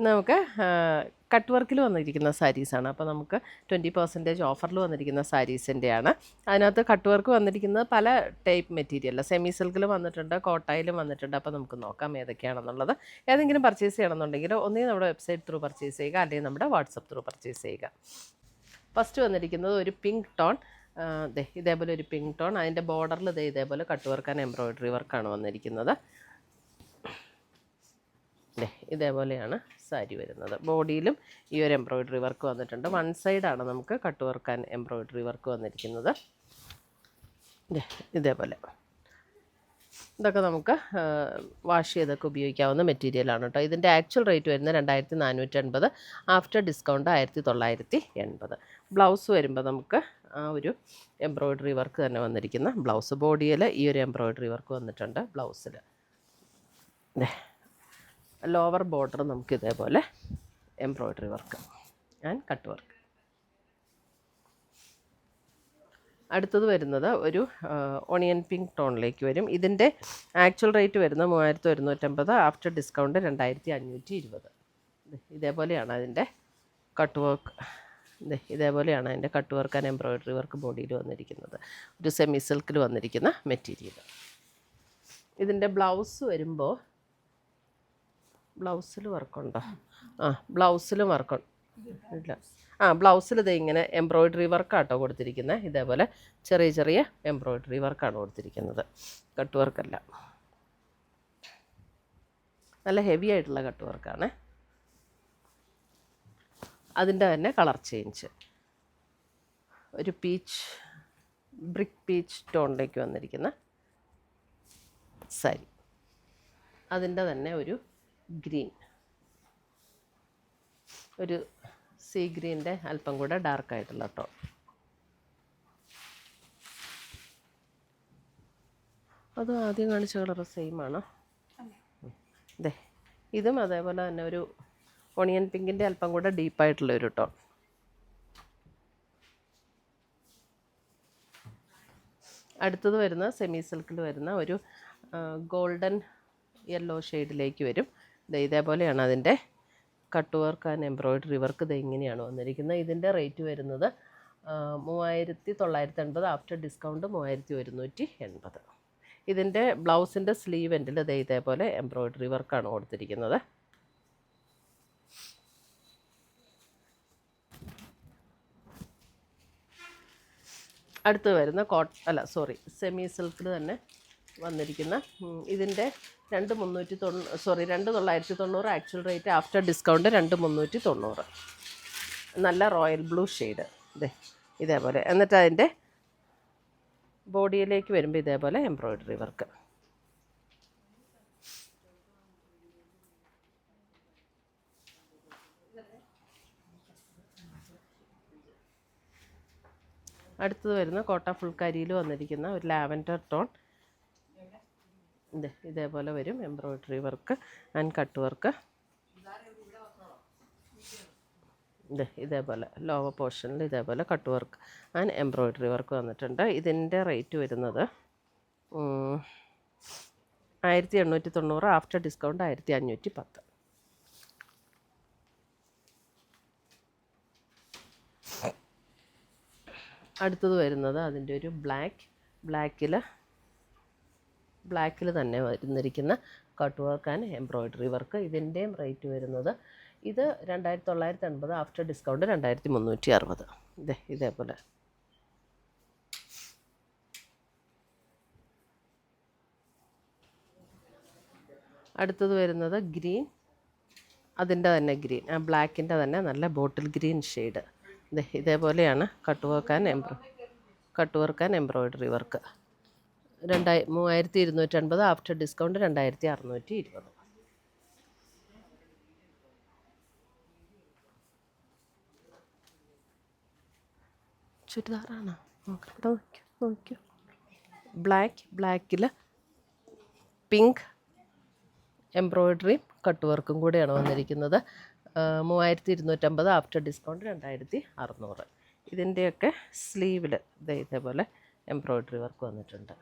നമുക്ക് കട്ട് വർക്കിൽ വന്നിരിക്കുന്ന സാരീസാണ്. അപ്പോൾ നമുക്ക് 20% ഓഫറിൽ വന്നിരിക്കുന്ന സാരീസിൻ്റെയാണ്. അതിനകത്ത് കട്ട് വർക്ക് വന്നിരിക്കുന്നത് പല ടൈപ്പ് മെറ്റീരിയൽ, സെമി സിൽക്കിൽ വന്നിട്ടുണ്ട്, കോട്ടായിലും വന്നിട്ടുണ്ട്. അപ്പോൾ നമുക്ക് നോക്കാം ഏതൊക്കെയാണെന്നുള്ളത്. ഏതെങ്കിലും പർച്ചേസ് ചെയ്യണമെന്നുണ്ടെങ്കിൽ ഒന്നുകിൽ നമ്മുടെ വെബ്സൈറ്റ് ത്രൂ പർച്ചേസ് ചെയ്യുക, അല്ലെങ്കിൽ നമ്മുടെ വാട്സപ്പ് ത്രൂ പർച്ചേസ് ചെയ്യുക. ഫസ്റ്റ് വന്നിരിക്കുന്നത് ഒരു പിങ്ക് ടോൺ, ഇതേപോലെ ഒരു പിങ്ക് ടോൺ. അതിൻ്റെ ബോർഡറിൽ ഇതേപോലെ കട്ട് വർക്ക് ആൻഡ് എംബ്രോയിഡറി വർക്കാണ് വന്നിരിക്കുന്നത്. ഇതേപോലെയാണ് സാരി വരുന്നത്. ബോഡിയിലും ഈ ഒരു എംബ്രോയിഡറി വർക്ക് വന്നിട്ടുണ്ട്. വൺ സൈഡാണ് നമുക്ക് cut work and embroidery work വന്നിരിക്കുന്നത്. ഇതേപോലെ ഇതൊക്കെ നമുക്ക് വാഷ് ചെയ്തൊക്കെ ഉപയോഗിക്കാവുന്ന മെറ്റീരിയലാണ് കേട്ടോ. ഇതിൻ്റെ ആക്ച്വൽ റേറ്റ് വരുന്നത് 2450, ആഫ്റ്റർ ഡിസ്കൗണ്ട് 1980. ബ്ലൗസ് വരുമ്പോൾ നമുക്ക് ആ ഒരു എംബ്രോയിഡറി വർക്ക് തന്നെ വന്നിരിക്കുന്ന ബ്ലൗസ്. ബോഡിയിൽ ഈ ഒരു എംബ്രോയിഡറി വർക്ക് വന്നിട്ടുണ്ട് ബ്ലൗസിൽ. ലോവർ ബോർഡർ നമുക്ക് ഇതേപോലെ embroidery work and cut work. അടുത്തത് വരുന്നത് ഒരു ഓണിയൻ പിങ്ക് ടോണിലേക്ക് വരും. ഇതിൻ്റെ ആക്ച്വൽ റേറ്റ് വരുന്നത് 3150, ആഫ്റ്റർ ഡിസ്കൗണ്ട് 2520. ഇതേപോലെയാണ് അതിൻ്റെ കട്ട് വർക്ക്. ഇതേപോലെയാണ് അതിൻ്റെ cut work and embroidery work ബോഡിയിൽ വന്നിരിക്കുന്നത്. ഒരു സെമി സിൽക്കിൽ വന്നിരിക്കുന്ന മെറ്റീരിയൽ. ഇതിൻ്റെ ബ്ലൗസ് വരുമ്പോൾ ബ്ലൗസിൽ വർക്കുണ്ടോ? ബ്ലൗസിലും വർക്കുണ്ട്. ഇല്ല, ബ്ലൗസിൽ ഇത് ഇങ്ങനെ എംബ്രോയിഡറി വർക്കാട്ടോ കൊടുത്തിരിക്കുന്നത്. ഇതേപോലെ ചെറിയ ചെറിയ എംബ്രോയിഡറി വർക്കാണ് കൊടുത്തിരിക്കുന്നത്, കട്ട് വർക്കല്ല. നല്ല ഹെവി ആയിട്ടുള്ള കട്ട് വർക്കാണ്. അതിൻ്റെ തന്നെ കളർ ചേഞ്ച്, ഒരു ബ്രിക്ക് പീച്ച് ടോണിലേക്ക് വന്നിരിക്കുന്ന സാരി. അതിൻ്റെ തന്നെ ഒരു ഗ്രീൻ, ഒരു സീ ഗ്രീൻ്റെ അല്പം കൂടെ ഡാർക്കായിട്ടുള്ള ടോൺ. അതും ആദ്യം കാണിച്ച കളർ സെയിമാണ്. ഇതും അതേപോലെ തന്നെ ഒരു ഓണിയൻ പിങ്കിൻ്റെ അല്പം കൂടെ ഡീപ്പായിട്ടുള്ളൊരു ടോൺ. അടുത്തത് വരുന്ന സെമി സിൽക്കിൽ വരുന്ന ഒരു ഗോൾഡൻ യെല്ലോ ഷെയ്ഡിലേക്ക് വരും. ഇതേപോലെയാണ് അതിൻ്റെ cut work and embroidery work. ഇങ്ങനെയാണ് വന്നിരിക്കുന്നത്. ഇതിൻ്റെ റേറ്റ് വരുന്നത് 3950, ആഫ്റ്റർ ഡിസ്കൗണ്ട് 3180. ഇതിൻ്റെ ബ്ലൗസിൻ്റെ സ്ലീവ് എൻഡിൽ ഇതേപോലെ എംബ്രോയിഡറി വർക്കാണ് കൊടുത്തിരിക്കുന്നത്. അടുത്ത് വരുന്ന സെമി സിൽക്കിൽ തന്നെ വന്നിരിക്കുന്ന ഇതിൻ്റെ 2990, ആക്ച്വൽ റേറ്റ് ആഫ്റ്റർ ഡിസ്കൗണ്ട് 2390. നല്ല റോയൽ ബ്ലൂ ഷെയ്ഡ്. ഇതേപോലെ. എന്നിട്ട് അതിൻ്റെ ബോഡിയിലേക്ക് വരുമ്പോൾ ഇതേപോലെ എംബ്രോയിഡറി വർക്ക്. അടുത്തത് വരുന്ന കോട്ട ഫുൾക്കാരിയിൽ വന്നിരിക്കുന്ന ഒരു ലാവൻഡർ ടോൺ. ഇതേപോലെ വരും embroidery work and cut work. ഇതേപോലെ ലോവർ പോർഷനിൽ ഇതേപോലെ cut work and embroidery work വന്നിട്ടുണ്ട്. ഇതിൻ്റെ റേറ്റ് വരുന്നത് 1890, ആഫ്റ്റർ ഡിസ്കൗണ്ട് 1510. അടുത്തത് വരുന്നത് അതിൻ്റെ ഒരു ബ്ലാക്കിൽ തന്നെ വരുന്നിരിക്കുന്ന cut work and embroidery work. ഇതിൻ്റെയും റേറ്റ് വരുന്നത് ഇത് 2980, ആഫ്റ്റർ ഡിസ്കൗണ്ട് 2360. ഇതേപോലെ. അടുത്തത് വരുന്നത് ഗ്രീൻ. അതിൻ്റെ തന്നെ ഗ്രീൻ, ബ്ലാക്കിൻ്റെ തന്നെ നല്ല ബോട്ടിൽ ഗ്രീൻ ഷെയ്ഡ്. ഇതേപോലെയാണ് cut work and embroidery work. 3250, after discount 2620. ചുരിദാറാണോ? നോക്കിയോ. ബ്ലാക്കിൽ പിങ്ക് എംബ്രോയിഡറി കട്ട് വർക്കും കൂടെയാണ് വന്നിരിക്കുന്നത്. 3250, ആഫ്റ്റർ ഡിസ്കൗണ്ട് 2600. ഇതിൻ്റെയൊക്കെ സ്ലീവിൽ ഇതേപോലെ എംബ്രോയിഡറി വർക്ക് വന്നിട്ടുണ്ട്.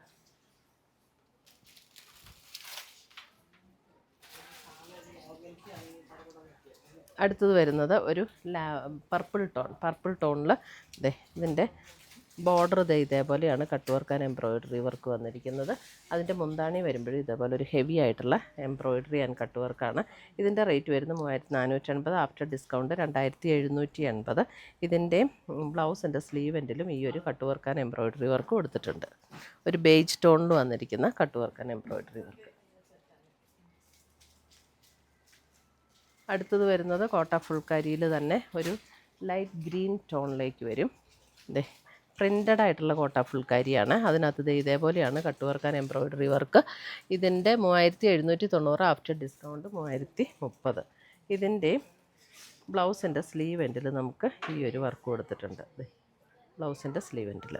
അടുത്തത് വരുന്നത് ഒരു പർപ്പിൾ ടോണിൽ ഇതിൻ്റെ ബോർഡർ ഇതേപോലെയാണ് cut work and embroidery work വന്നിരിക്കുന്നത്. അതിൻ്റെ മുന്താണി വരുമ്പോഴും ഇതേപോലെ ഒരു ഹെവി ആയിട്ടുള്ള എംബ്രോയിഡറി ആൻഡ് കട്ട് വർക്കാണ്. ഇതിൻ്റെ റേറ്റ് വരുന്നത് 3480, ആഫ്റ്റർ ഡിസ്കൗണ്ട് 2780. ഇതിൻ്റെ ബ്ലൗസിൻ്റെ സ്ലീവ് എൻഡിലും ഈ ഒരു cut work and embroidery work കൊടുത്തിട്ടുണ്ട്. ഒരു ബേജ് ടോണിൽ വന്നിരിക്കുന്ന cut work and embroidery work. അടുത്തത് വരുന്നത് കോട്ട ഫുൾക്കാരിയിൽ തന്നെ ഒരു ലൈറ്റ് ഗ്രീൻ ടോണിലേക്ക് വരും. പ്രിൻ്റഡ് ആയിട്ടുള്ള കോട്ട ഫുൾക്കാരിയാണ്. അതിനകത്ത് ഇതേപോലെയാണ് cut work and embroidery work. ഇതിൻ്റെ 3790, ആഫ്റ്റർ ഡിസ്കൗണ്ട് 3030. ഇതിൻ്റെ ബ്ലൗസിൻ്റെ സ്ലീവ് എൻഡിൽ നമുക്ക് ഈ ഒരു വർക്ക് കൊടുത്തിട്ടുണ്ട്. ബ്ലൗസിൻ്റെ സ്ലീവ് എൻഡിൽ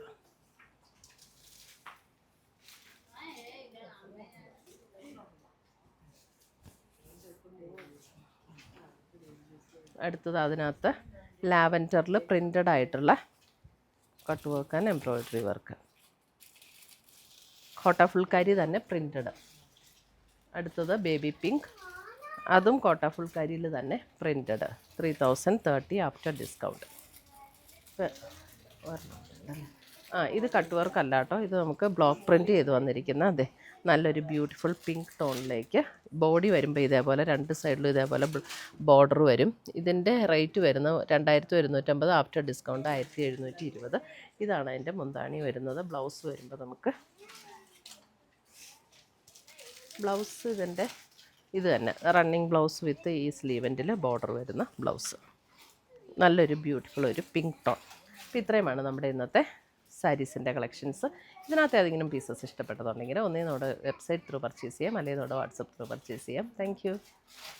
അടുത്തത് അതിനകത്ത് ലാവൻഡറിൽ പ്രിൻ്റഡ് ആയിട്ടുള്ള cut work and embroidery work. കോട്ട ഫുൾക്കാരി തന്നെ പ്രിൻ്റഡ്. അടുത്തത് ബേബി പിങ്ക്, അതും കോട്ട ഫുൾക്കാരിയിൽ തന്നെ പ്രിൻ്റഡ്. 3030, after discount. ഇത് കട്ട് വർക്ക് അല്ല കേട്ടോ, ഇത് നമുക്ക് ബ്ലോക്ക് പ്രിൻറ്റ് ചെയ്ത് വന്നിരിക്കുന്ന നല്ലൊരു ബ്യൂട്ടിഫുൾ പിങ്ക് ടോണിലേക്ക് ബോഡി വരുമ്പോൾ ഇതേപോലെ രണ്ട് സൈഡിലും ഇതേപോലെ ബോർഡർ വരും. ഇതിൻ്റെ റേറ്റ് വരുന്നത് 2150, ആഫ്റ്റർ ഡിസ്കൗണ്ട് 1720. ഇതാണ് അതിൻ്റെ മുന്താണി വരുന്നത്. ബ്ലൗസ് വരുമ്പോൾ നമുക്ക് ബ്ലൗസ് ഇതിൻ്റെ ഇത് തന്നെ റണ്ണിങ് ബ്ലൗസ് വിത്ത് ഈ സ്ലീവെൻറ്റിൽ ബോർഡർ വരുന്ന ബ്ലൗസ്. നല്ലൊരു ബ്യൂട്ടിഫുൾ ഒരു പിങ്ക് ടോൺ. അപ്പോൾ ഇത്രയുമാണ് നമ്മുടെ ഇന്നത്തെ സാരീസിൻ്റെ കളക്ഷൻസ്. ഇതിനകത്ത് ഏതെങ്കിലും പീസസ് ഇഷ്ടപ്പെട്ടതുണ്ടെങ്കിൽ ഒന്നേ നമ്മുടെ വെബ്സൈറ്റ് ത്രൂ പർച്ചേസ് ചെയ്യാം, അല്ലെങ്കിൽ നമ്മുടെ വാട്സപ്പ് ത്രൂ പർച്ചേസ് ചെയ്യാം. താങ്ക്